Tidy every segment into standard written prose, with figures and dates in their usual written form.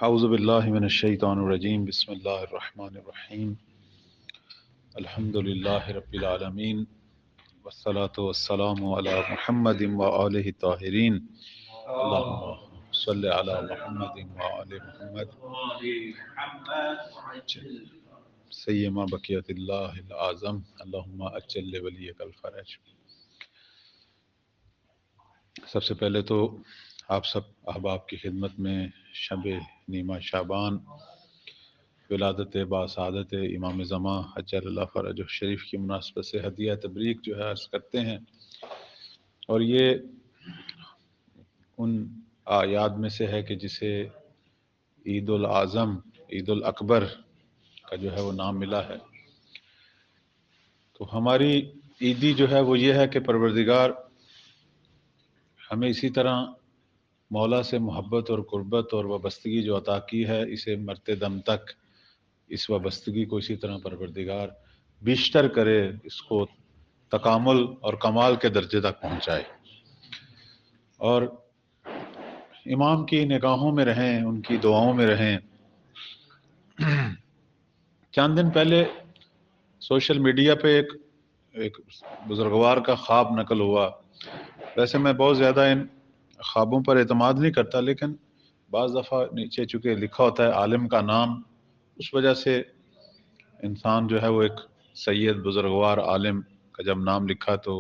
اعوذ باللہ من الشیطان الرجیم بسم اللہ الرحمن الرحیم الحمد للہ رب العالمین والصلاة والسلام علی محمد وآلہ الطاہرین اللہم صلی علی محمد وآل محمد سیما بقیت اللہ العظم اللہم اجل ولیک الفرج۔ سب سے پہلے تو آپ سب احباب کی خدمت میں شب نیمہ شعبان ولادت باسعادت امام زمان عجل اللہ فرجہ شریف کی مناسبت سے ہدیہ تبریک جو ہے عرض کرتے ہیں، اور یہ ان آیات میں سے ہے کہ جسے عید الاعظم عید الاکبر کا جو ہے وہ نام ملا ہے۔ تو ہماری عیدی جو ہے وہ یہ ہے کہ پروردگار ہمیں اسی طرح مولا سے محبت اور قربت اور وابستگی جو عطا کی ہے، اسے مرتے دم تک اس وابستگی کو اسی طرح پروردگار بیشتر کرے، اس کو تکامل اور کمال کے درجے تک پہنچائے، اور امام کی نگاہوں میں رہیں، ان کی دعاؤں میں رہیں۔ چند دن پہلے سوشل میڈیا پہ ایک بزرگوار کا خواب نقل ہوا۔ ویسے میں بہت زیادہ ان خوابوں پر اعتماد نہیں کرتا، لیکن بعض دفعہ نیچے چونکہ لکھا ہوتا ہے عالم کا نام، اس وجہ سے انسان جو ہے وہ ایک سید بزرگوار عالم کا جب نام لکھا تو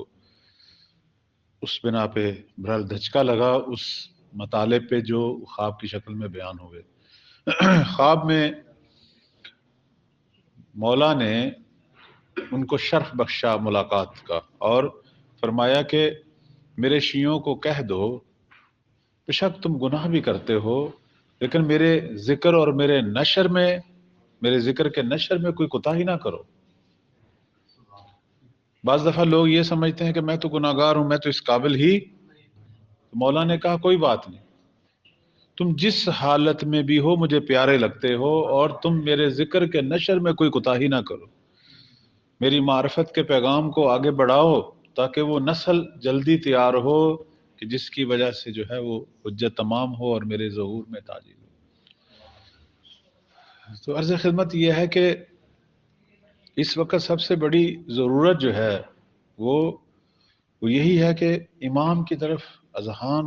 اس بنا پہ بہرحال دھچکا لگا اس مطالب پہ جو خواب کی شکل میں بیان ہوئے۔ خواب میں مولا نے ان کو شرف بخشا ملاقات کا، اور فرمایا کہ میرے شیعوں کو کہہ دو، بے شک تم گناہ بھی کرتے ہو، لیکن میرے ذکر اور میرے ذکر کے نشر میں کوئی کوتاہی نہ کرو۔ بعض دفعہ لوگ یہ سمجھتے ہیں کہ میں تو گناہگار ہوں، میں تو اس قابل ہی۔ مولا نے کہا کوئی بات نہیں، تم جس حالت میں بھی ہو مجھے پیارے لگتے ہو، اور تم میرے ذکر کے نشر میں کوئی کوتاہی نہ کرو، میری معرفت کے پیغام کو آگے بڑھاؤ تاکہ وہ نسل جلدی تیار ہو کہ جس کی وجہ سے جو ہے وہ حجت تمام ہو اور میرے ظہور میں تاجیل ہو۔ تو عرض خدمت یہ ہے کہ اس وقت سب سے بڑی ضرورت جو ہے وہ یہی ہے کہ امام کی طرف اذہان،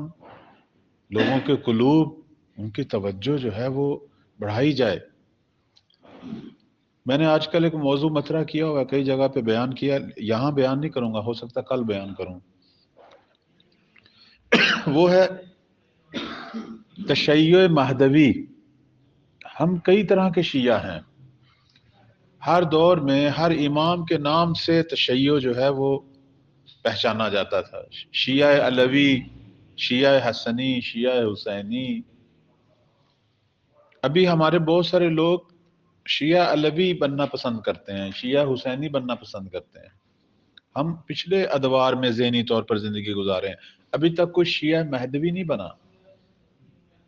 لوگوں کے قلوب، ان کی توجہ جو ہے وہ بڑھائی جائے۔ میں نے آج کل ایک موضوع مطرح کیا ہوا، کئی جگہ پہ بیان کیا، یہاں بیان نہیں کروں گا، ہو سکتا کل بیان کروں۔ وہ ہے تشیع مہدوی۔ ہم کئی طرح کے شیعہ ہیں، ہر دور میں ہر امام کے نام سے تشیع جو ہے وہ پہچانا جاتا تھا، شیعہ علوی، شیعہ حسنی، شیعہ حسینی۔ ابھی ہمارے بہت سارے لوگ شیعہ علوی بننا پسند کرتے ہیں، شیعہ حسینی بننا پسند کرتے ہیں۔ ہم پچھلے ادوار میں ذہنی طور پر زندگی گزارے ہیں، ابھی تک کوئی شیعہ مہدوی نہیں بنا،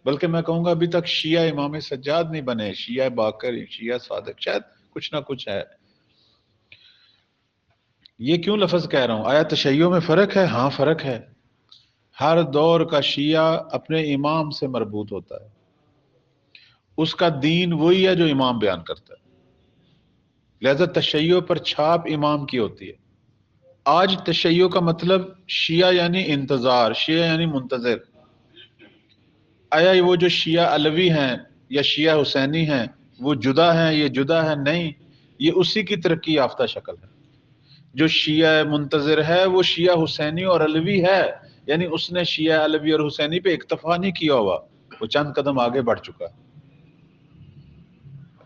بلکہ میں کہوں گا ابھی تک شیعہ امام سجاد نہیں بنے، شیعہ باقر، شیعہ صادق، شاید کچھ نہ کچھ ہے۔ یہ کیوں لفظ کہہ رہا ہوں؟ آیا تشیع میں فرق ہے؟ ہاں فرق ہے۔ ہر دور کا شیعہ اپنے امام سے مربوط ہوتا ہے، اس کا دین وہی ہے جو امام بیان کرتا ہے، لہذا تشیع پر چھاپ امام کی ہوتی ہے۔ آج تشیع کا مطلب شیعہ یعنی انتظار، شیعہ یعنی منتظر۔ آیا وہ جو شیعہ علوی ہیں یا شیعہ حسینی ہیں وہ جدا ہیں، یہ جدا ہے؟ نہیں، یہ اسی کی ترقی یافتہ شکل ہے۔ جو شیعہ منتظر ہے وہ شیعہ حسینی اور علوی ہے، یعنی اس نے شیعہ علوی اور حسینی پہ اکتفا نہیں کیا ہوا، وہ چند قدم آگے بڑھ چکا ہے۔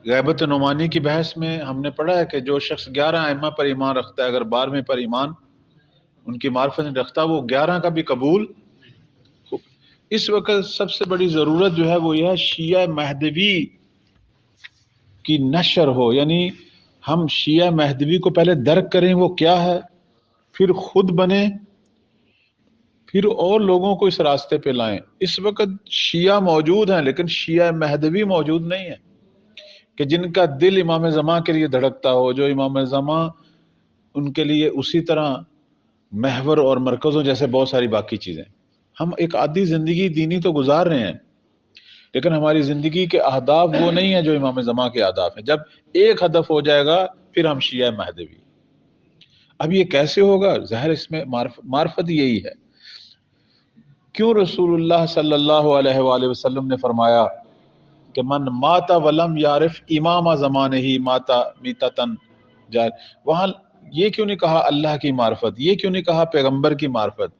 غیبت نعمانی کی بحث میں ہم نے پڑھا ہے کہ جو شخص 11 ائمہ پر ایمان رکھتا ہے، اگر 12ویں پر ایمان ان کی معرفت نہیں رکھتا، وہ 11 کا بھی قبول۔ اس وقت سب سے بڑی ضرورت جو ہے وہ یہ ہے شیعہ مہدوی کی نشر ہو، یعنی ہم شیعہ مہدوی کو پہلے درک کریں وہ کیا ہے، پھر خود بنیں، پھر اور لوگوں کو اس راستے پہ لائیں۔ اس وقت شیعہ موجود ہیں لیکن شیعہ مہدوی موجود نہیں ہے کہ جن کا دل امام زمان کے لیے دھڑکتا ہو، جو امام زمان ان کے لیے اسی طرح محور اور مرکز ہو جیسے بہت ساری باقی چیزیں۔ ہم ایک عادی زندگی دینی تو گزار رہے ہیں، لیکن ہماری زندگی کے اہداف وہ نہیں ہیں جو امام زمان کے اہداف ہیں. جب ایک ہدف ہو جائے گا پھر ہم شیعہ مہدوی. اب یہ کیسے ہوگا؟ ظاہر اس میں معرفت یہی ہے. کیوں رسول اللہ صلی اللہ علیہ وآلہ وسلم نے فرمایا کہ من ماتا ولم یعرف امام زمانہ ہی ماتا میتتن جائے. وہاں یہ کیوں نہیں کہا اللہ کی معرفت؟ یہ کیوں نہیں کہا پیغمبر کی معرفت؟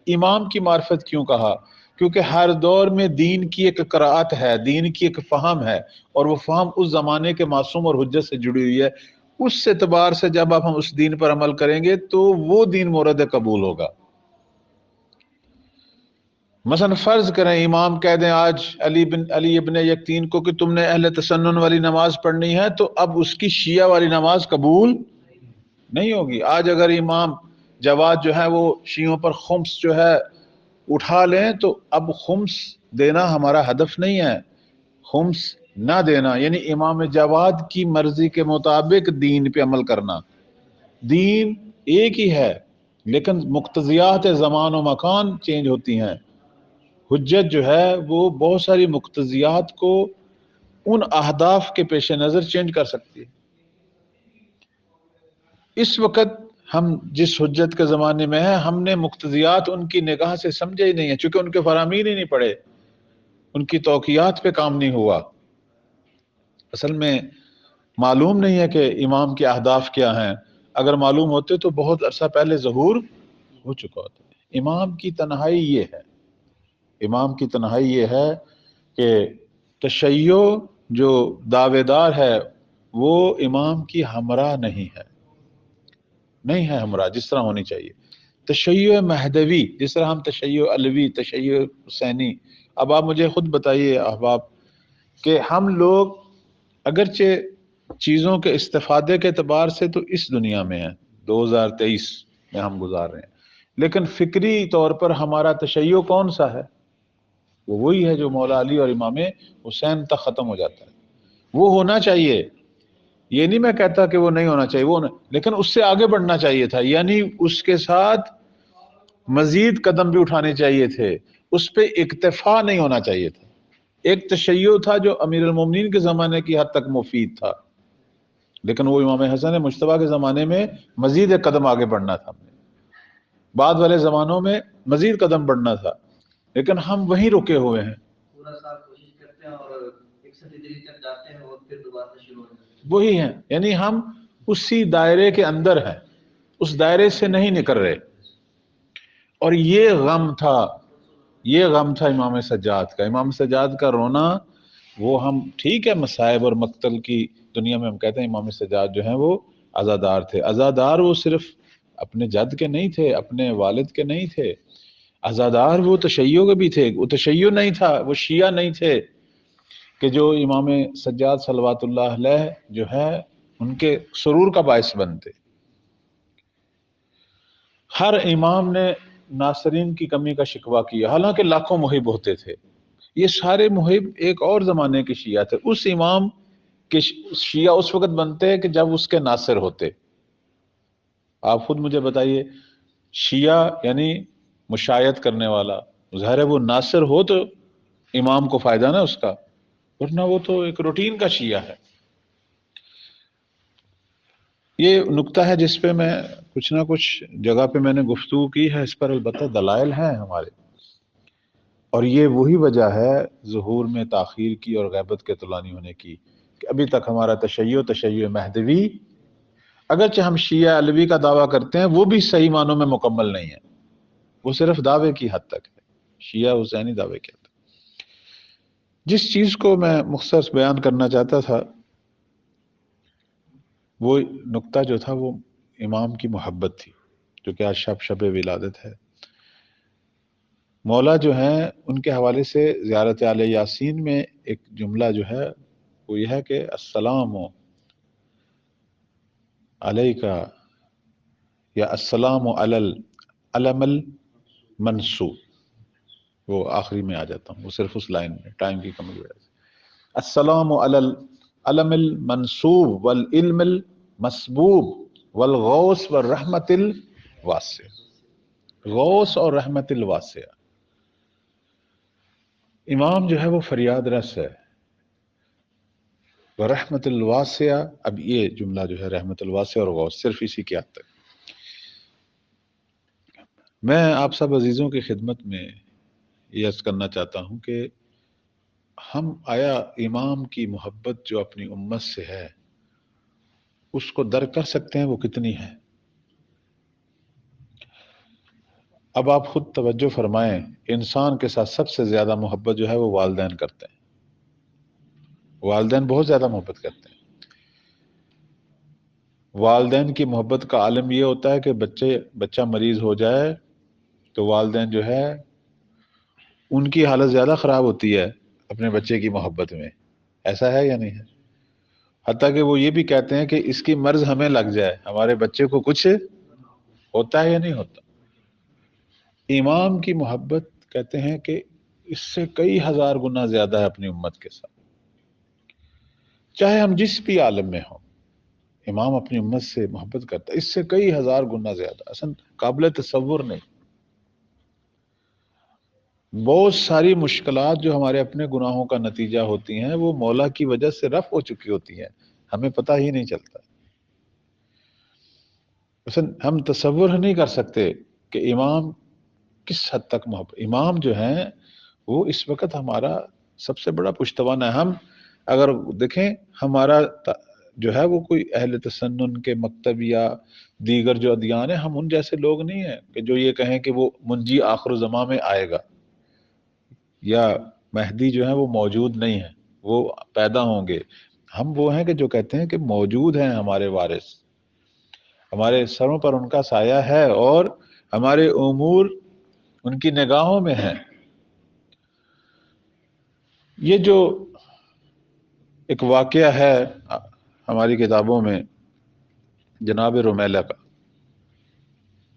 امام کی معرفت کیوں کہا؟ کیونکہ ہر دور میں دین کی ایک قرأت ہے، دین کی ایک فہم ہے، اور وہ فہم اس زمانے کے معصوم اور حجت سے جڑی ہوئی ہے. اس اعتبار سے جب آپ ہم اس دین پر عمل کریں گے تو وہ دین مورد قبول ہوگا. مثلا فرض کریں امام کہہ دیں آج علی ابن یقین کو کہ تم نے اہل تسنن والی نماز پڑھنی ہے، تو اب اس کی شیعہ والی نماز قبول نہیں ہوگی. آج اگر امام جواد جو ہے وہ شیعوں پر خمس جو ہے اٹھا لیں تو اب خمس دینا ہمارا ہدف نہیں ہے. خمس نہ دینا یعنی امام جواد کی مرضی کے مطابق دین پہ عمل کرنا. دین ایک ہی ہے لیکن مقتضیات زمان و مکان چینج ہوتی ہیں. حجت جو ہے وہ بہت ساری مقتضیات کو ان اہداف کے پیش نظر چینج کر سکتی ہے. اس وقت ہم جس حجت کے زمانے میں ہیں ہم نے مقتضیات ان کی نگاہ سے سمجھے ہی نہیں ہیں، چونکہ ان کے فرامین ہی نہیں پڑے، ان کی توقیات پہ کام نہیں ہوا. اصل میں معلوم نہیں ہے کہ امام کے اہداف کیا ہیں. اگر معلوم ہوتے تو بہت عرصہ پہلے ظہور ہو چکا ہوتا. امام کی تنہائی یہ ہے، امام کی تنہائی یہ ہے کہ تشیع جو دعوے دار ہے وہ امام کی ہمراہ نہیں ہے، نہیں ہے ہمراہ جس طرح ہونی چاہیے. تشیع مہدوی جس طرح ہم تشیع علوی، تشیع حسینی. اب آپ مجھے خود بتائیے احباب کہ ہم لوگ اگرچہ چیزوں کے استفادے کے اعتبار سے تو اس دنیا میں ہیں، 2023 میں ہم گزار رہے ہیں، لیکن فکری طور پر ہمارا تشیع کون سا ہے؟ وہ وہی ہے جو مولا علی اور امام حسین تک ختم ہو جاتا ہے. وہ ہونا چاہیے، یہ نہیں میں کہتا کہ وہ نہیں ہونا چاہیے، وہ لیکن اس سے آگے بڑھنا چاہیے تھا، یعنی اس کے ساتھ مزید قدم بھی اٹھانے چاہیے تھے، اس پہ اکتفا نہیں ہونا چاہیے تھا. ایک تشیع تھا جو امیر المومنین کے زمانے کی حد تک مفید تھا، لیکن وہ امام حسن مجتبیٰ کے زمانے میں مزید ایک قدم آگے بڑھنا تھا. بعد والے زمانوں میں مزید قدم بڑھنا تھا، لیکن ہم وہیں رکے ہوئے ہیں. پورا سال کوشش کرتے ہیں اور ایک سٹی تک جاتے ہیں اور پھر دوبارہ شروع ہو جاتے ہیں. وہی ہیں، یعنی ہم اسی دائرے کے اندر ہیں، اس دائرے سے نہیں نکل رہے. اور یہ غم تھا، یہ غم تھا امام سجاد کا. امام سجاد کا رونا، وہ ہم ٹھیک ہے مصائب اور مقتل کی دنیا میں ہم کہتے ہیں امام سجاد جو ہیں وہ عزادار تھے. عزادار وہ صرف اپنے جد کے نہیں تھے، اپنے والد کے نہیں تھے، عزادار وہ تشیع کے بھی تھے. وہ تشیع نہیں تھا، وہ شیعہ نہیں تھے کہ جو امام سجاد صلوات اللہ علیہ جو ہے ان کے سرور کا باعث بنتے. ہر امام نے ناصرین کی کمی کا شکوہ کیا، حالانکہ لاکھوں محب ہوتے تھے. یہ سارے محب ایک اور زمانے کے شیعہ تھے. اس امام کے شیعہ اس وقت بنتے کہ جب اس کے ناصر ہوتے. آپ خود مجھے بتائیے، شیعہ یعنی مشایعت کرنے والا، ظاہر ہے وہ ناصر ہو تو امام کو فائدہ نا اس کا، ورنہ وہ تو ایک روٹین کا شیعہ ہے. یہ نکتہ ہے جس پہ میں کچھ نہ کچھ جگہ پہ میں نے گفتگو کی ہے، اس پر البتہ دلائل ہیں ہمارے. اور یہ وہی وجہ ہے ظہور میں تاخیر کی اور غیبت کے طولانی ہونے کی کہ ابھی تک ہمارا تشیع مہدوی، اگرچہ ہم شیعہ علوی کا دعویٰ کرتے ہیں، وہ بھی صحیح معنوں میں مکمل نہیں ہے، وہ صرف دعوے کی حد تک ہے، شیعہ حسینی دعوے کی حد تک. جس چیز کو میں مختصر بیان کرنا چاہتا تھا، وہ نکتہ جو تھا وہ امام کی محبت تھی، جو کہ آج شب ولادت ہے. مولا جو ہیں ان کے حوالے سے زیارت آل یاسین میں ایک جملہ جو ہے وہ یہ ہے کہ السلام علیکہ یا السلام علی العلم المنصوب. وہ آخری میں آ جاتا ہوں، وہ صرف اس لائن میں ٹائم کی کمی کی وجہ سے. السلام علی العلم المنصوب والعلم المسبوب والغوث والرحمت الواسع. غوث اور رحمت الواسع. امام جو ہے وہ فریاد رس ہے، ورحمت الواسعہ. اب یہ جملہ جو ہے رحمت الواسعہ اور غوث، صرف اسی کی حد تک. میں آپ سب عزیزوں کی خدمت میں یہ عرض کرنا چاہتا ہوں کہ ہم آیا امام کی محبت جو اپنی امت سے ہے اس کو درک کر سکتے ہیں وہ کتنی ہے؟ اب آپ خود توجہ فرمائیں، انسان کے ساتھ سب سے زیادہ محبت جو ہے وہ والدین کرتے ہیں. والدین بہت زیادہ محبت کرتے ہیں. والدین کی محبت کا عالم یہ ہوتا ہے کہ بچہ مریض ہو جائے تو والدین جو ہے ان کی حالت زیادہ خراب ہوتی ہے اپنے بچے کی محبت میں. ایسا ہے یا نہیں ہے؟ حتیٰ کہ وہ یہ بھی کہتے ہیں کہ اس کی مرض ہمیں لگ جائے، ہمارے بچے کو کچھ ہوتا ہے یا نہیں ہوتا. امام کی محبت کہتے ہیں کہ اس سے کئی ہزار گنا زیادہ ہے اپنی امت کے ساتھ. چاہے ہم جس بھی عالم میں ہوں، امام اپنی امت سے محبت کرتا ہے اس سے کئی ہزار گنا زیادہ. اصلا قابل تصور نہیں. بہت ساری مشکلات جو ہمارے اپنے گناہوں کا نتیجہ ہوتی ہیں وہ مولا کی وجہ سے رفع ہو چکی ہوتی ہیں، ہمیں پتہ ہی نہیں چلتا. مثلا ہم تصور نہیں کر سکتے کہ امام کس حد تک محبت. امام جو ہیں وہ اس وقت ہمارا سب سے بڑا پشتوان ہے. ہم اگر دیکھیں ہمارا جو ہے وہ کوئی اہل تسنن کے مکتب یا دیگر جو ادیان ہیں، ہم ان جیسے لوگ نہیں ہیں کہ جو یہ کہیں کہ وہ منجی آخر الزمان میں آئے گا یا مہدی جو ہے وہ موجود نہیں ہے، وہ پیدا ہوں گے. ہم وہ ہیں کہ جو کہتے ہیں کہ موجود ہیں ہمارے وارث، ہمارے سروں پر ان کا سایہ ہے اور ہمارے امور ان کی نگاہوں میں ہیں. یہ جو ایک واقعہ ہے ہماری کتابوں میں جناب رمیلہ کا،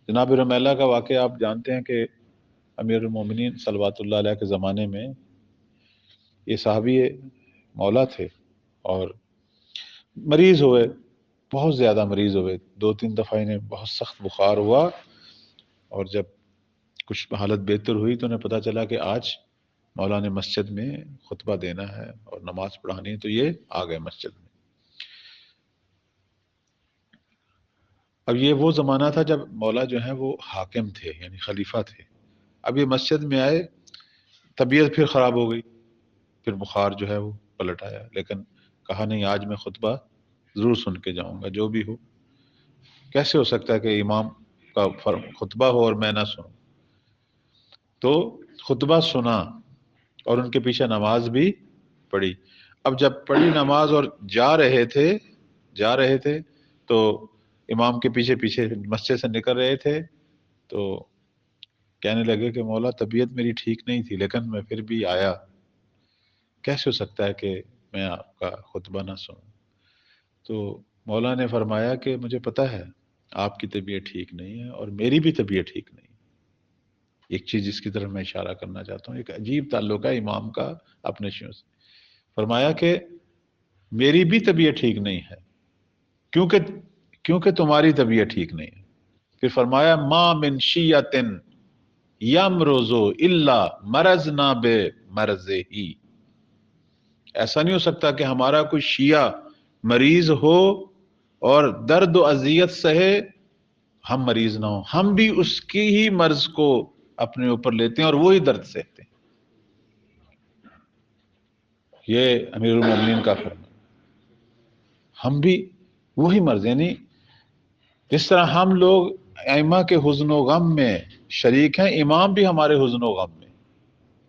جناب رمیلہ کا واقعہ آپ جانتے ہیں کہ امیر المومنین صلوات اللہ علیہ کے زمانے میں یہ صحابی مولا تھے اور مریض ہوئے، بہت زیادہ مریض ہوئے. 2-3 دفعہ انہیں بہت سخت بخار ہوا اور جب کچھ حالت بہتر ہوئی تو انہیں پتہ چلا کہ آج مولا نے مسجد میں خطبہ دینا ہے اور نماز پڑھانی ہے، تو یہ آ گئے مسجد میں. اب یہ وہ زمانہ تھا جب مولا جو ہیں وہ حاکم تھے، یعنی خلیفہ تھے. اب یہ مسجد میں آئے، طبیعت پھر خراب ہو گئی، پھر بخار جو ہے وہ پلٹ آیا، لیکن کہا نہیں آج میں خطبہ ضرور سن کے جاؤں گا جو بھی ہو. کیسے ہو سکتا ہے کہ امام کا خطبہ ہو اور میں نہ سنوں؟ تو خطبہ سنا اور ان کے پیچھے نماز بھی پڑھی. اب جب پڑھی نماز اور جا رہے تھے تو امام کے پیچھے پیچھے مسجد سے نکل رہے تھے تو کہنے لگے کہ مولا طبیعت میری ٹھیک نہیں تھی لیکن میں پھر بھی آیا، کیسے ہو سکتا ہے کہ میں آپ کا خطبہ نہ سنوں؟ تو مولا نے فرمایا کہ مجھے پتہ ہے آپ کی طبیعت ٹھیک نہیں ہے اور میری بھی طبیعت ٹھیک نہیں. ایک چیز جس کی طرف میں اشارہ کرنا چاہتا ہوں، ایک عجیب تعلق ہے امام کا اپنے شیعوں سے. فرمایا کہ میری بھی طبیعت ٹھیک نہیں ہے کیونکہ تمہاری طبیعت ٹھیک نہیں ہے. پھر فرمایا ما من شیعۃ یمرض الا مرضنا بمرضہ. ایسا نہیں ہو سکتا کہ ہمارا کوئی شیعہ مریض ہو اور درد و اذیت سہے ہم مریض نہ ہوں، ہم بھی اس کی ہی مرض کو اپنے اوپر لیتے ہیں اور وہی درد سہتے ہیں. یہ امیر المومنین کا فرمان. ہم بھی وہی مرض، یعنی جس طرح ہم لوگ ائمہ کے حزن و غم میں شریک ہیں، امام بھی ہمارے حزن و غم میں.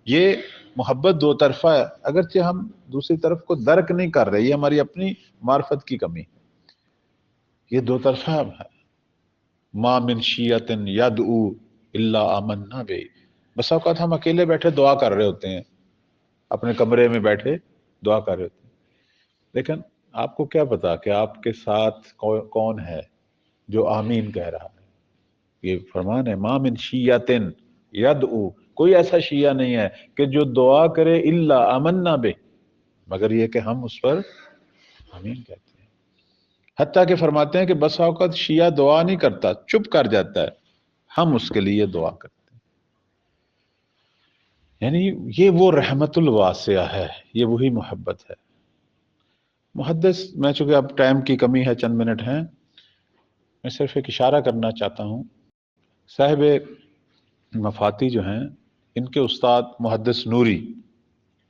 یہ محبت دو طرفہ ہے، اگرچہ ہم دوسری طرف کو درک نہیں کر رہے، یہ ہماری اپنی معرفت کی کمی. یہ دو طرفہ ہے. ما من شیعۃ یدعو الا آمنا بہ. بس اوقات ہم اکیلے بیٹھے دعا کر رہے ہوتے ہیں، اپنے کمرے میں بیٹھے دعا کر رہے ہوتے ہیں، لیکن آپ کو کیا پتا کہ آپ کے ساتھ کون ہے جو آمین کہہ رہا ہے. یہ فرمان ہے ما من شیعۃ یدعو، کوئی ایسا شیعہ نہیں ہے کہ جو دعا کرے الا آمنا بہ، مگر یہ کہ ہم اس پر آمین کہتے ہیں. حتیٰ کہ فرماتے ہیں کہ بس اوقات شیعہ دعا نہیں کرتا، چپ کر جاتا ہے، ہم اس کے لیے دعا کرتے ہیں. یعنی یہ وہ رحمت الواسعہ ہے، یہ وہی محبت ہے۔ محدث، میں چونکہ اب ٹائم کی کمی ہے، چند منٹ ہیں، میں صرف ایک اشارہ کرنا چاہتا ہوں۔ صاحب مفاتی جو ہیں، ان کے استاد محدث نوری،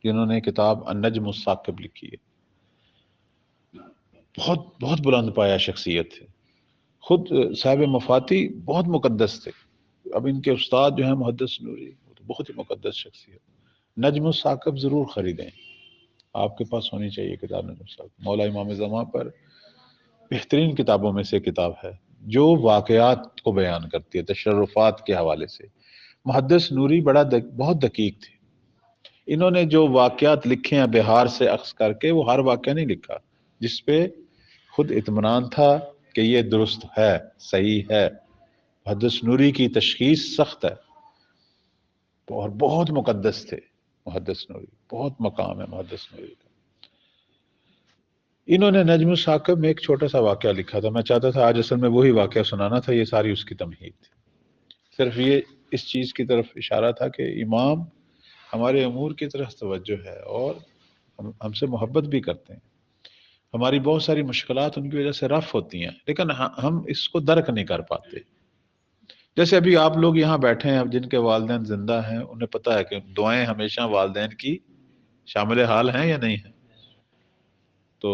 جنہوں نے کتاب النجم الثاقب لکھی ہے، بہت بہت بلند پایا شخصیت تھے۔ خود صاحب مفاتی بہت مقدس تھے، اب ان کے استاد جو ہیں محدث نوری، وہ تو بہت ہی مقدس شخصیت۔ نجم الثاقب ضرور خریدیں، آپ کے پاس ہونی چاہیے کتاب نجم الثاقب، مولا امام زمان پر بہترین کتابوں میں سے کتاب ہے، جو واقعات کو بیان کرتی ہے تشرفات کے حوالے سے۔ محدث نوری بہت دقیق تھے، انہوں نے جو واقعات لکھے ہیں بہار سے اخذ کر کے، وہ ہر واقعہ نہیں لکھا جس پہ خود اطمینان تھا کہ یہ درست ہے، صحیح ہے۔ محدث نوری کی تشخیص سخت ہے، اور بہت مقدس تھے محدث نوری، بہت مقام ہے محدث نوری کا۔ انہوں نے نجم الثاقب میں ایک چھوٹا سا واقعہ لکھا تھا، میں چاہتا تھا آج اصل میں وہی واقعہ سنانا تھا، یہ ساری اس کی تمہید تھی۔ صرف یہ اس چیز کی طرف اشارہ تھا کہ امام ہمارے امور کی طرف توجہ ہے، اور ہم سے محبت بھی کرتے ہیں، ہماری بہت ساری مشکلات ان کی وجہ سے رفع ہوتی ہیں، لیکن ہم اس کو درک نہیں کر پاتے۔ جیسے ابھی آپ لوگ یہاں بیٹھے ہیں، جن کے والدین زندہ ہیں، انہیں پتہ ہے کہ دعائیں ہمیشہ والدین کی شامل حال ہیں یا نہیں ہیں۔ تو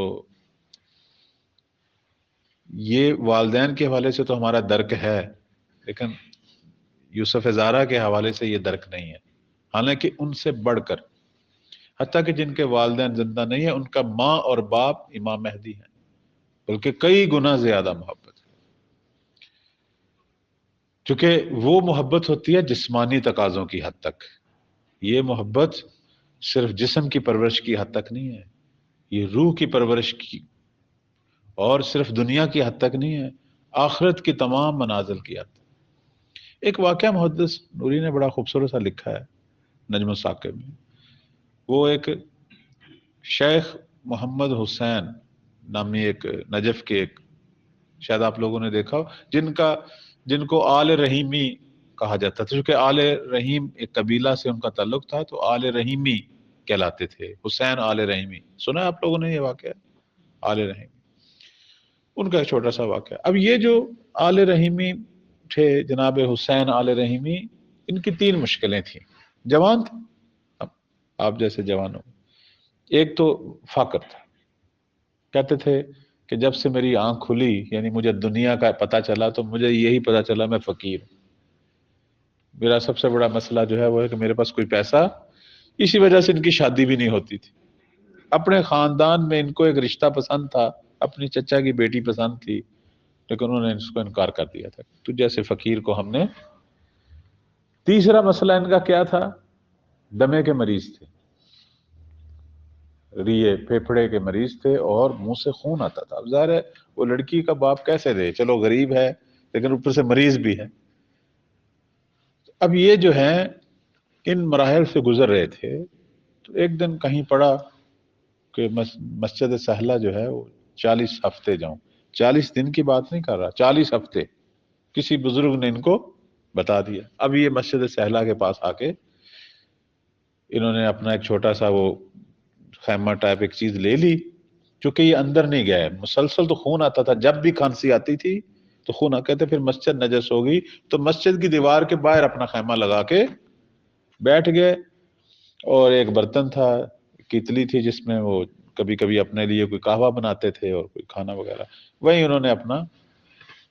یہ والدین کے حوالے سے تو ہمارا درک ہے، لیکن یوسف زارا کے حوالے سے یہ درک نہیں ہے، حالانکہ ان سے بڑھ کر، حتیٰ کہ جن کے والدین زندہ نہیں ہیں، ان کا ماں اور باپ امام مہدی ہیں، بلکہ کئی گنا زیادہ محبت ہے، چونکہ وہ محبت ہوتی ہے جسمانی تقاضوں کی حد تک، یہ محبت صرف جسم کی پرورش کی حد تک نہیں ہے، یہ روح کی پرورش کی، اور صرف دنیا کی حد تک نہیں ہے، آخرت کی تمام منازل کی حد تک۔ ایک واقعہ محدث نوری نے بڑا خوبصورت سا لکھا ہے نجم الثاقب میں۔ وہ ایک شیخ محمد حسین نامی ایک نجف کے، ایک شاید آپ لوگوں نے دیکھا ہو، جن کو آل رحیمی کہا جاتا تھا، چونکہ آل رحیم ایک قبیلہ سے ان کا تعلق تھا، تو آل رحیمی کہلاتے تھے، حسین آل رحیمی۔ سنا ہے آپ لوگوں نے یہ واقعہ، آل رحیمی؟ ان کا ایک چھوٹا سا واقعہ۔ اب یہ جو آل رحیمی تھے، جناب حسین آل رحیمی، ان کی 3 مشکلیں تھیں، جوان تھے، آپ جیسے جوانوں۔ ایک تو فقر تھا، کہتے تھے کہ جب سے میری آنکھ کھلی، یعنی مجھے دنیا کا پتہ چلا، تو مجھے یہی پتہ چلا میں فقیر ہوں، میرا سب سے بڑا مسئلہ جو ہے وہ ہے کہ میرے پاس کوئی پیسہ، اسی وجہ سے ان کی شادی بھی نہیں ہوتی تھی۔ اپنے خاندان میں ان کو ایک رشتہ پسند تھا، اپنی چچا کی بیٹی پسند تھی، لیکن انہوں نے اس کو انکار کر دیا تھا، تو جیسے فقیر کو ہم نے۔ تیسرا مسئلہ ان کا کیا تھا؟ دمے کے مریض تھے، ریے پھیپھڑے کے مریض تھے، اور منہ سے خون آتا تھا۔ اب ظاہر ہے وہ لڑکی کا باپ کیسے دے، چلو غریب ہے لیکن اوپر سے مریض بھی ہے۔ اب یہ جو ہیں ان مراحل سے گزر رہے تھے، تو ایک دن کہیں پڑا کہ مسجد سہلہ جو ہے وہ 40 ہفتے جاؤں، 40 دن کی بات نہیں کر رہا، 40 ہفتے کسی بزرگ نے ان کو بتا دیا۔ اب یہ مسجد سہلہ کے پاس آ کے انہوں نے اپنا ایک چھوٹا سا وہ خیمہ ٹائپ ایک چیز لے لی، چونکہ یہ اندر نہیں گئے، مسلسل تو خون آتا تھا، جب بھی کھانسی آتی تھی تو خون آ کہتے پھر مسجد نجس ہوگی، تو مسجد کی دیوار کے باہر اپنا خیمہ لگا کے بیٹھ گئے، اور ایک برتن تھا، کتلی تھی، جس میں وہ کبھی کبھی اپنے لیے کوئی قہوہ بناتے تھے اور کوئی کھانا وغیرہ، وہیں انہوں نے اپنا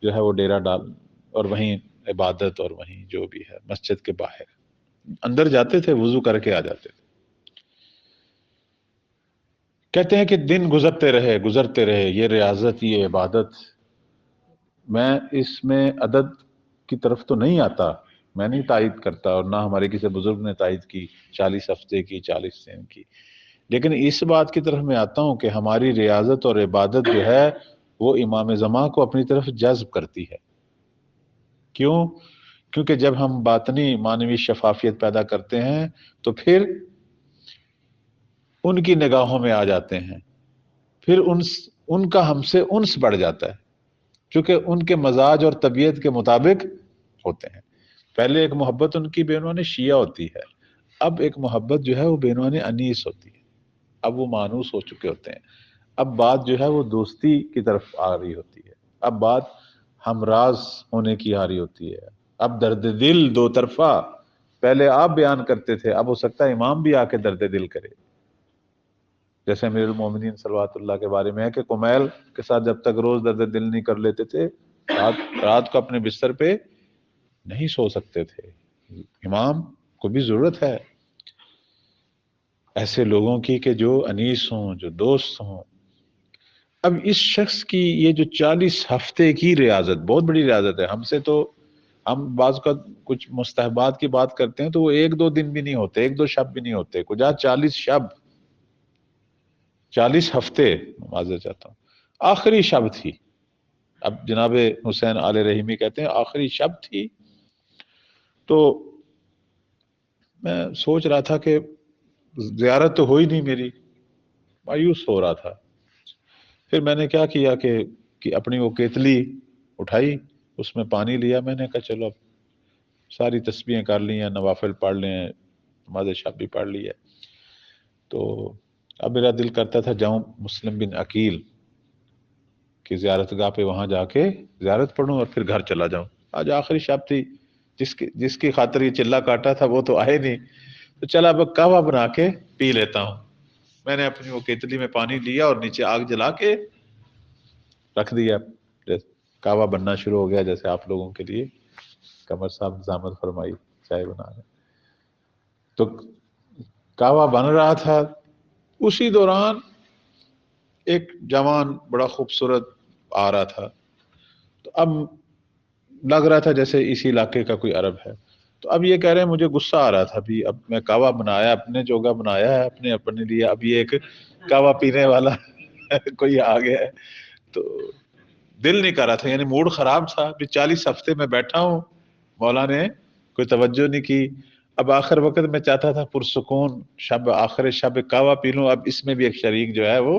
جو ہے وہ ڈیرا ڈال، اور وہیں عبادت، اور وہیں جو بھی ہے مسجد کے باہر، اندر جاتے تھے وضو کر کے آ جاتے تھے۔ کہتے ہیں کہ دن گزرتے رہے، یہ ریاضت، یہ عبادت، میں اس میں عدد کی طرف تو نہیں آتا، میں نہیں تائید کرتا، اور نہ ہمارے کسی بزرگ نے تائید کی 40 ہفتے کی، 40 دن کی، لیکن اس بات کی طرف میں آتا ہوں کہ ہماری ریاضت اور عبادت جو ہے وہ امام زمان کو اپنی طرف جذب کرتی ہے۔ کیوں؟ کیونکہ جب ہم باطنی معنوی شفافیت پیدا کرتے ہیں تو پھر ان کی نگاہوں میں آ جاتے ہیں، پھر ان کا ہم سے انس بڑھ جاتا ہے، کیونکہ ان کے مزاج اور طبیعت کے مطابق ہوتے ہیں۔ پہلے ایک محبت ان کی بے عنوان شیعہ ہوتی ہے، اب ایک محبت جو ہے وہ بینوں انیس ہوتی ہے، اب وہ مانوس ہو چکے ہوتے ہیں، اب بات جو ہے وہ دوستی کی طرف آ رہی ہوتی ہے، اب بات ہمراز ہونے کی آ رہی ہوتی ہے، اب درد دل دو طرفہ پہلے آپ بیان کرتے تھے، اب ہو سکتا ہے امام بھی آ کے درد دل کرے، جیسے امیر المومنین صلوات اللہ کے بارے میں ہے کہ کمیل کے ساتھ جب تک روز درد دل نہیں کر لیتے تھے رات کو اپنے بستر پہ نہیں سو سکتے تھے۔ امام کو بھی ضرورت ہے ایسے لوگوں کی کہ جو انیس ہوں، جو دوست ہوں۔ اب اس شخص کی یہ جو 40 ہفتے کی ریاضت بہت بڑی ریاضت ہے، ہم سے تو ہم بعض کا کچھ مستحبات کی بات کرتے ہیں تو وہ 1-2 دن بھی نہیں ہوتے، 1-2 شب بھی نہیں ہوتے، کجا 40 شب، 40 ہفتے، معذرت چاہتا ہوں، آخری شب تھی۔ اب جناب حسین آل رحیمی کہتے ہیں آخری شب تھی، تو میں سوچ رہا تھا کہ زیارت تو ہوئی نہیں میری، مایوس ہو رہا تھا۔ پھر میں نے کیا کیا کہ اپنی وہ کیتلی اٹھائی، اس میں پانی لیا، میں نے کہا چلو اب ساری تسبیحیں کر لی ہیں، نوافل پڑھ لیں، نماز شب بھی پڑھ لی ہے، تو اب میرا دل کرتا تھا جاؤں مسلم بن عقیل کی زیارت گاہ پہ، وہاں جا کے زیارت پڑھوں اور پھر گھر چلا جاؤں۔ آج آخری شب تھی، جس کی خاطر یہ چلا کاٹا تھا وہ تو آئے نہیں، تو چلا اب قہوہ بنا کے پی لیتا ہوں۔ میں نے اپنی وہ کیتلی میں پانی لیا اور نیچے آگ جلا کے رکھ دیا، قہوہ بننا شروع ہو گیا، جیسے آپ لوگوں کے لیے قمر صاحب زحمت فرمائی چائے بنا رہے، تو قہوہ بن رہا تھا، اسی دوران ایک جوان بڑا خوبصورت آ رہا تھا، تو اب لگ رہا تھا جیسے اسی علاقے کا کوئی عرب ہے، تو اب یہ کہہ رہے ہیں مجھے غصہ آ رہا تھا، بھی اب میں قہوہ بنایا، اپنے جوگا بنایا ہے اپنے لیے، اب یہ ایک قہوہ پینے والا کوئی آ گیا ہے، تو دل نہیں کر رہا تھا، یعنی موڈ خراب تھا، بھی 40 ہفتے میں بیٹھا ہوں، مولا نے کوئی توجہ نہیں کی، اب آخر وقت میں چاہتا تھا پرسکون شب، آخر شب قہوہ پی لوں، اب اس میں بھی ایک شریک جو ہے وہ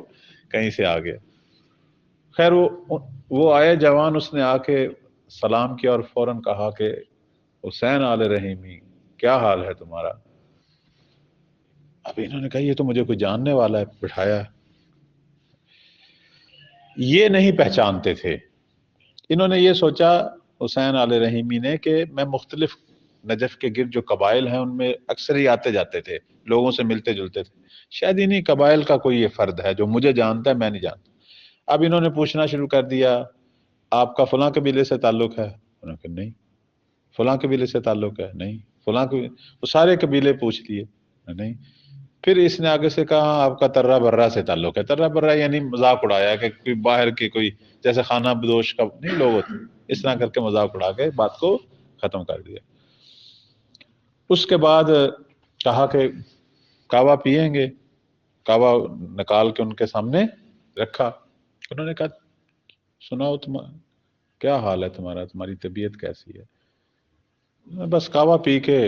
کہیں سے آ گیا۔ خیر وہ آئے جوان، اس نے آ کے سلام کیا اور فوراً کہا کہ حسین آل رحیمی کیا حال ہے تمہارا؟ اب انہوں نے کہا یہ تو مجھے کوئی جاننے والا ہے، بٹھایا، یہ نہیں پہچانتے تھے، انہوں نے یہ سوچا حسین آل رحیمی نے کہ میں مختلف نجف کے گرد جو قبائل ہیں ان میں اکثر ہی آتے جاتے تھے، لوگوں سے ملتے جلتے تھے، شاید انہی قبائل کا کوئی یہ فرد ہے جو مجھے جانتا ہے میں نہیں جانتا۔ اب انہوں نے پوچھنا شروع کر دیا آپ کا فلاں قبیلے سے تعلق ہے؟ انہوں نے کہا نہیں۔ فلاں قبیلے سے تعلق ہے؟ نہیں۔ فلاں قبیلے، وہ سارے قبیلے پوچھ لیے، نہیں۔ پھر اس نے آگے سے کہا آپ کا ترہ برہ سے تعلق ہے، ترہ برہ یعنی مذاق اڑایا کہ کوئی باہر کی کوئی جیسے خانہ بدوش کا نہیں لوگ ہوتے، اس طرح کر کے مذاق اڑا کے بات کو ختم کر دیا۔ اس کے بعد کہا کہ قہوہ پیئیں گے، قہوہ نکال کے ان کے سامنے رکھا، انہوں نے کہا سناؤ تم کیا حال ہے تمہارا، تمہاری طبیعت کیسی ہے؟ میں بس قہوہ پی کے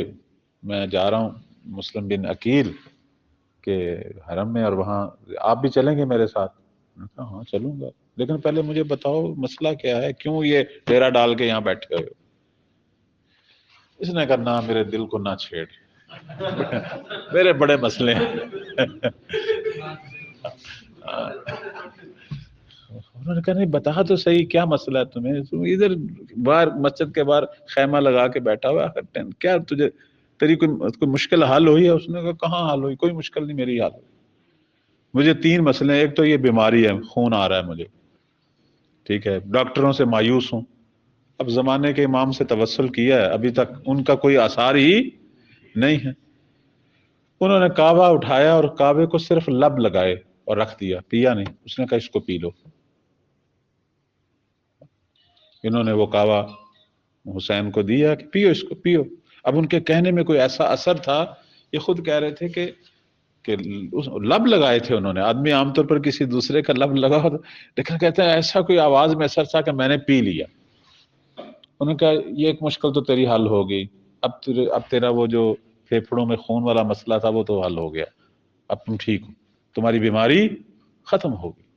میں جا رہا ہوں مسلم بن عقیل کے حرم میں، اور وہاں آپ بھی چلیں گے میرے ساتھ؟ میں نے کہا ہاں چلوں گا، لیکن پہلے مجھے بتاؤ مسئلہ کیا ہے، کیوں یہ ڈیرا ڈال کے یہاں بیٹھے ہوئے ہو؟ اس نے کہا نہ میرے دل کو نہ چھیڑ، میرے بڑے مسئلے ہیں۔ انہوں نے کہا نہیں بتا تو صحیح کیا مسئلہ ہے تمہیں، تم ادھر باہر مسجد کے باہر خیمہ لگا کے بیٹھا ہوا ہے، کیا تجھے تیری کوئی مشکل حل ہوئی ہے؟ اس نے کہا کہاں حل ہوئی، کوئی مشکل نہیں میری حل ہوئی، مجھے 3 مسئلے ہیں، ایک تو یہ بیماری ہے، خون آ رہا ہے مجھے، ٹھیک ہے، ڈاکٹروں سے مایوس ہوں، اب زمانے کے امام سے توسل کیا ہے، ابھی تک ان کا کوئی آثار ہی نہیں ہے۔ انہوں نے کعبہ اٹھایا اور کعبے کو صرف لب لگائے اور رکھ دیا، پیا نہیں، اس نے کہا اس کو پی لو۔ انہوں نے وہ کعبہ حسین کو دیا کہ پیو اس کو پیو، اب ان کے کہنے میں کوئی ایسا اثر تھا، یہ خود کہہ رہے تھے کہ لب لگائے تھے انہوں نے، آدمی عام طور پر کسی دوسرے کا لب لگا ہوتا، لیکن کہتے ہیں ایسا کوئی آواز میں اثر تھا کہ میں نے پی لیا۔ انہوں نے کہا یہ ایک مشکل تو تیری حل ہوگی، اب تیرا وہ جو پھیپھڑوں میں خون والا مسئلہ تھا وہ تو حل ہو گیا، اب تم ٹھیک ہو، تمہاری بیماری ختم ہوگی۔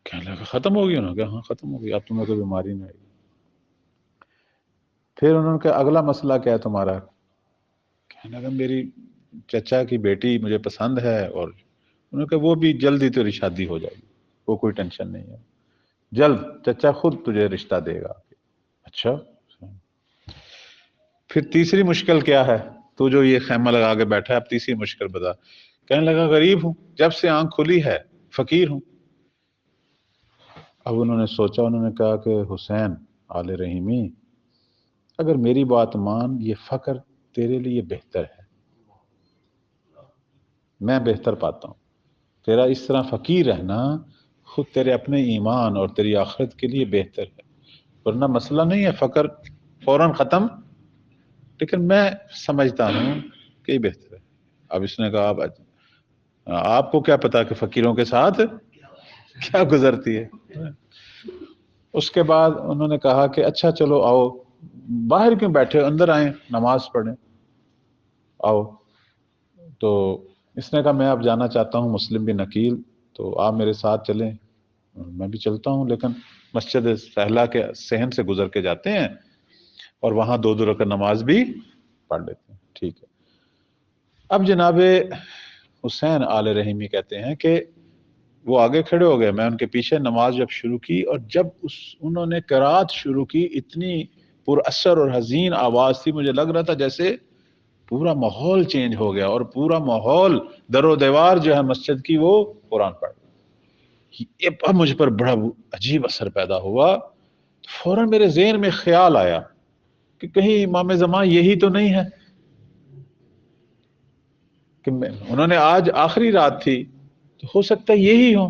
کہنے لگا ختم ہوگی؟ انہوں نے کہا ہاں ختم ہوگی، اب تمہیں کوئی بیماری نہیں آئے گی۔ پھر انہوں نے کہا اگلا مسئلہ کیا ہے تمہارا؟ نے کہا میری چچا کی بیٹی مجھے پسند ہے، اور انہوں نے کہا وہ بھی جلدی تیری شادی ہو جائے گی، وہ کوئی ٹینشن نہیں ہے، جلد چچا خود تجھے رشتہ دے گا۔ اچھا، پھر تیسری مشکل کیا ہے؟ تو جو یہ خیمہ لگا کے بیٹھا ہے، اب تیسری مشکل بتا۔ کہنے لگا غریب ہوں، جب سے آنکھ کھلی ہے، فقیر ہوں۔ اب انہوں نے سوچا، انہوں نے کہا کہ حسین آل رحیمی، اگر میری بات مان، یہ فقر تیرے لیے بہتر ہے، میں بہتر پاتا ہوں، تیرا اس طرح فقیر رہنا خود تیرے اپنے ایمان اور تیری آخرت کے لیے بہتر ہے، ورنہ مسئلہ نہیں ہے فقر فوراً ختم، لیکن میں سمجھتا ہوں کہ یہ بہتر ہے۔ اب اس نے کہا آپ کو کیا پتا کہ فقیروں کے ساتھ کیا گزرتی ہے۔ اس کے بعد انہوں نے کہا کہ اچھا چلو آؤ، باہر کیوں بیٹھے، اندر آئیں نماز پڑھیں، آؤ۔ تو اس نے کہا میں اب جانا چاہتا ہوں مسلم بن عقیل، تو آپ میرے ساتھ چلیں۔ میں بھی چلتا ہوں، لیکن مسجد سہلا کے صحن سے گزر کے جاتے ہیں اور وہاں 2 رکعت نماز بھی پڑھ لیتے ہیں۔ ٹھیک ہے۔ اب جناب حسین آل رحیمی کہتے ہیں کہ وہ آگے کھڑے ہو گئے، میں ان کے پیچھے نماز جب شروع کی، اور جب انہوں نے قرات شروع کی، اتنی پر اثر اور حزین آواز تھی، مجھے لگ رہا تھا جیسے پورا ماحول چینج ہو گیا، اور پورا ماحول در و دیوار جو ہے مسجد کی وہ قرآن پڑھ گئی۔ اب مجھ پر بڑا عجیب اثر پیدا ہوا، فوراً میرے ذہن میں خیال آیا کہ کہیں امام زمان یہی تو نہیں ہے کہ انہوں نے آج آخری رات تھی تو ہو سکتا ہے یہی ہو،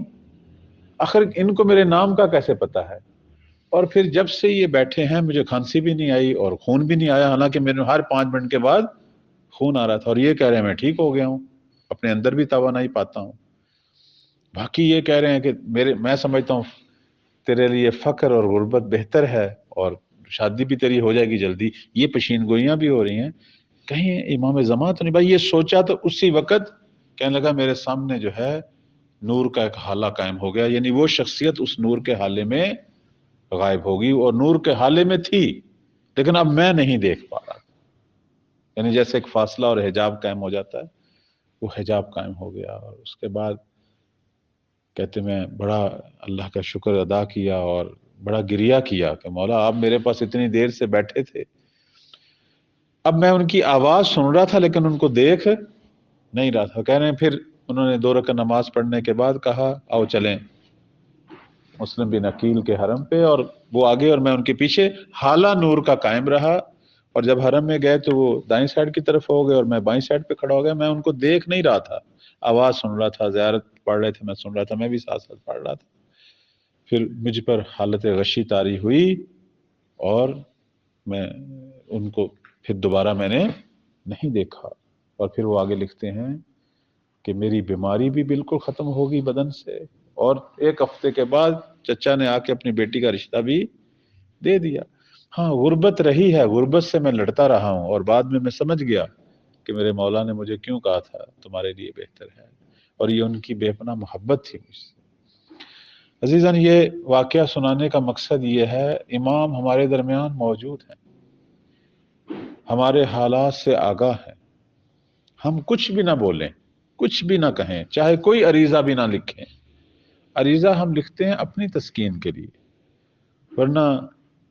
آخر ان کو میرے نام کا کیسے پتا ہے؟ اور پھر جب سے یہ بیٹھے ہیں مجھے کھانسی بھی نہیں آئی اور خون بھی نہیں آیا، حالانکہ میرے ہر 5 منٹ کے بعد خون آ رہا تھا، اور یہ کہہ رہے ہیں میں ٹھیک ہو گیا ہوں، اپنے اندر بھی توانائی پاتا ہوں۔ باقی یہ کہہ رہے ہیں کہ میں سمجھتا ہوں تیرے لیے فقر اور غربت بہتر ہے، اور شادی بھی تیری ہو جائے گی جلدی، یہ پشین گوئیاں بھی ہو رہی ہیں، کہیں امام زمان تو نہیں۔ بھائی یہ سوچا تو اسی وقت کہنے لگا میرے سامنے جو ہے نور کا ایک حالہ قائم ہو گیا، یعنی وہ شخصیت اس نور کے حالے میں غائب ہوگی، اور نور کے حالے میں تھی لیکن اب میں نہیں دیکھ پا رہا، یعنی جیسے ایک فاصلہ اور حجاب قائم ہو جاتا ہے، وہ حجاب قائم ہو گیا۔ اور اس کے بعد کہتے میں بڑا اللہ کا شکر ادا کیا اور بڑا گریہ کیا کہ مولا آپ میرے پاس اتنی دیر سے بیٹھے تھے، اب میں ان کی آواز سن رہا تھا لیکن ان کو دیکھ نہیں رہا تھا۔ کہہ رہے ہیں پھر انہوں نے 2 رکعت نماز پڑھنے کے بعد کہا آؤ چلیں مسلم بن عقیل کے حرم پہ، اور وہ آگے اور میں ان کے پیچھے، حالہ نور کا قائم رہا، اور جب حرم میں گئے تو وہ دائیں سائڈ کی طرف ہو گئے اور میں بائیں سائڈ پہ کھڑا ہو گیا۔ میں ان کو دیکھ نہیں رہا تھا، آواز سن رہا تھا، زیارت پڑھ رہے تھے، میں سن رہا تھا، میں بھی ساتھ ساتھ پڑھ رہا تھا۔ پھر مجھ پر حالت غشی طاری ہوئی اور میں ان کو پھر دوبارہ میں نے نہیں دیکھا۔ اور پھر وہ آگے لکھتے ہیں کہ میری بیماری بھی بالکل ختم ہوگی بدن سے، اور 1 ہفتے کے بعد چچا نے آ کے اپنی بیٹی کا رشتہ بھی دے دیا۔ ہاں غربت رہی ہے، غربت سے میں لڑتا رہا ہوں، اور بعد میں سمجھ گیا کہ میرے مولا نے مجھے کیوں کہا تھا تمہارے لیے بہتر ہے، اور یہ ان کی بے پناہ محبت تھی مجھ سے۔ عزیزان یہ واقعہ سنانے کا مقصد یہ ہے، امام ہمارے درمیان موجود ہیں، ہمارے حالات سے آگاہ ہیں، ہم کچھ بھی نہ بولیں، کچھ بھی نہ کہیں، چاہے کوئی عریضہ بھی نہ لکھیں۔ عریضہ ہم لکھتے ہیں اپنی تسکین کے لیے، ورنہ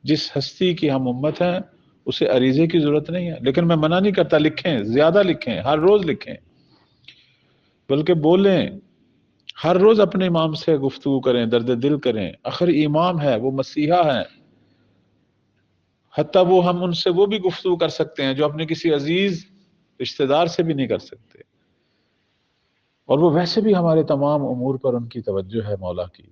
جس ہستی کی ہم امت ہیں اسے عریضے کی ضرورت نہیں ہے۔ لیکن میں منع نہیں کرتا، لکھیں، زیادہ لکھیں، ہر روز لکھیں، بلکہ بولیں، ہر روز اپنے امام سے گفتگو کریں، درد دل کریں، آخر امام ہے، وہ مسیحا ہے، حتیٰ وہ ہم ان سے وہ بھی گفتگو کر سکتے ہیں جو اپنے کسی عزیز رشتہ دار سے بھی نہیں کر سکتے، اور وہ ویسے بھی ہمارے تمام امور پر ان کی توجہ ہے مولا کی،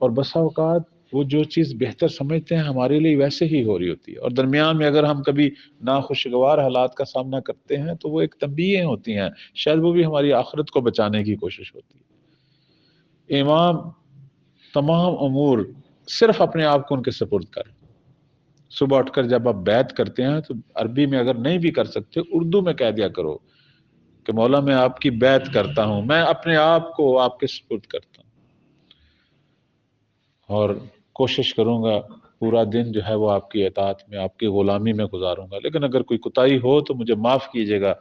اور بسا اوقات وہ جو چیز بہتر سمجھتے ہیں ہمارے لیے ویسے ہی ہو رہی ہوتی ہے، اور درمیان میں اگر ہم کبھی ناخوشگوار حالات کا سامنا کرتے ہیں تو وہ ایک تنبیہیں ہوتی ہیں، شاید وہ بھی ہماری آخرت کو بچانے کی کوشش ہوتی ہے۔ امام تمام امور صرف اپنے آپ کو ان کے سپرد کریں۔ صبح اٹھ کر جب آپ بیعت کرتے ہیں تو عربی میں اگر نہیں بھی کر سکتے اردو میں کہہ دیا کرو کہ مولا میں آپ کی بیعت کرتا ہوں، میں اپنے آپ کو آپ کے سپرد کرتا ہوں، اور کوشش کروں گا پورا دن جو ہے وہ آپ کی اطاعت میں، آپ کی غلامی میں گزاروں گا، لیکن اگر کوئی کوتاہی ہو تو مجھے معاف کیجیے گا،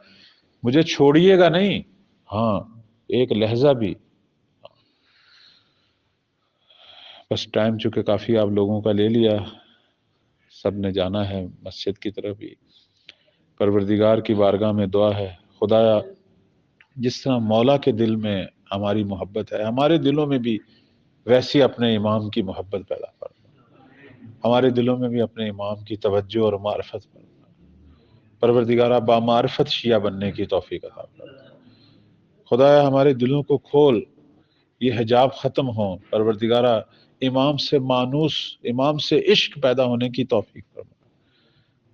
مجھے چھوڑیے گا نہیں، ہاں ایک لہجہ بھی۔ بس ٹائم چونکہ کافی آپ لوگوں کا لے لیا، سب نے جانا ہے مسجد کی طرف بھی۔ پروردگار کی بارگاہ میں دعا ہے، خدایا جس طرح مولا کے دل میں ہماری محبت ہے، ہمارے دلوں میں بھی ویسی اپنے امام کی محبت پیدا فرما، ہمارے دلوں میں بھی اپنے امام کی توجہ اور معرفت فرما۔ پروردگارہ بامعرفت شیعہ بننے کی توفیق عطا فرما۔ خدایا ہمارے دلوں کو کھول، یہ حجاب ختم ہو، پروردگارہ امام سے مانوس، امام سے عشق پیدا ہونے کی توفیق فرما۔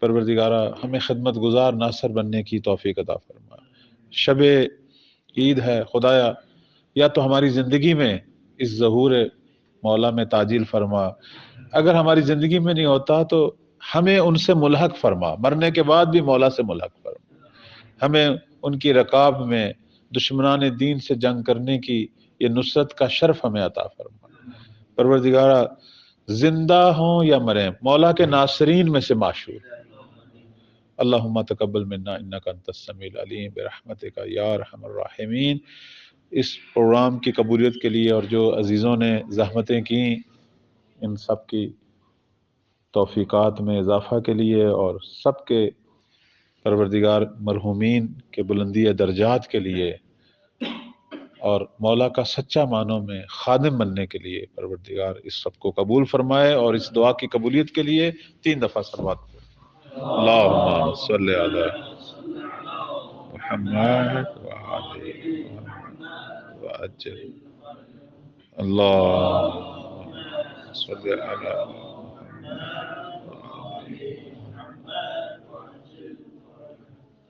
پروردگارہ ہمیں خدمت گزار ناصر بننے کی توفیق عطا فرما۔ شب عید ہے، خدایا یا تو ہماری زندگی میں اس ظہور مولا میں تعجیل فرما، اگر ہماری زندگی میں نہیں ہوتا تو ہمیں ان سے ملحق فرما، مرنے کے بعد بھی مولا سے ملحق فرما، ہمیں ان کی رکاب میں دشمنان دین سے جنگ کرنے کی یہ نصرت کا شرف ہمیں عطا فرما۔ پروردگارہ زندہ ہوں یا مریں مولا کے ناصرین میں سے معشور۔ اللہم تقبل منا انک انت السمیع العلیم برحمتک یا ارحم الراحمین۔ اس پروگرام کی قبولیت کے لیے اور جو عزیزوں نے زحمتیں کی، ان سب کی توفیقات میں اضافہ کے لیے، اور سب کے پروردگار مرحومین کے بلندی درجات کے لیے اور مولا کا سچا معنوں میں خادم بننے کے لیے پروردگار اس سب کو قبول فرمائے۔ اور اس دعا کی قبولیت کے لیے 3 دفعہ صلوات پڑھیں۔ اللہم صلی علی محمد وعلی وعجل، اللہم صلی علی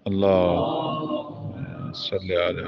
اللہم صلی علی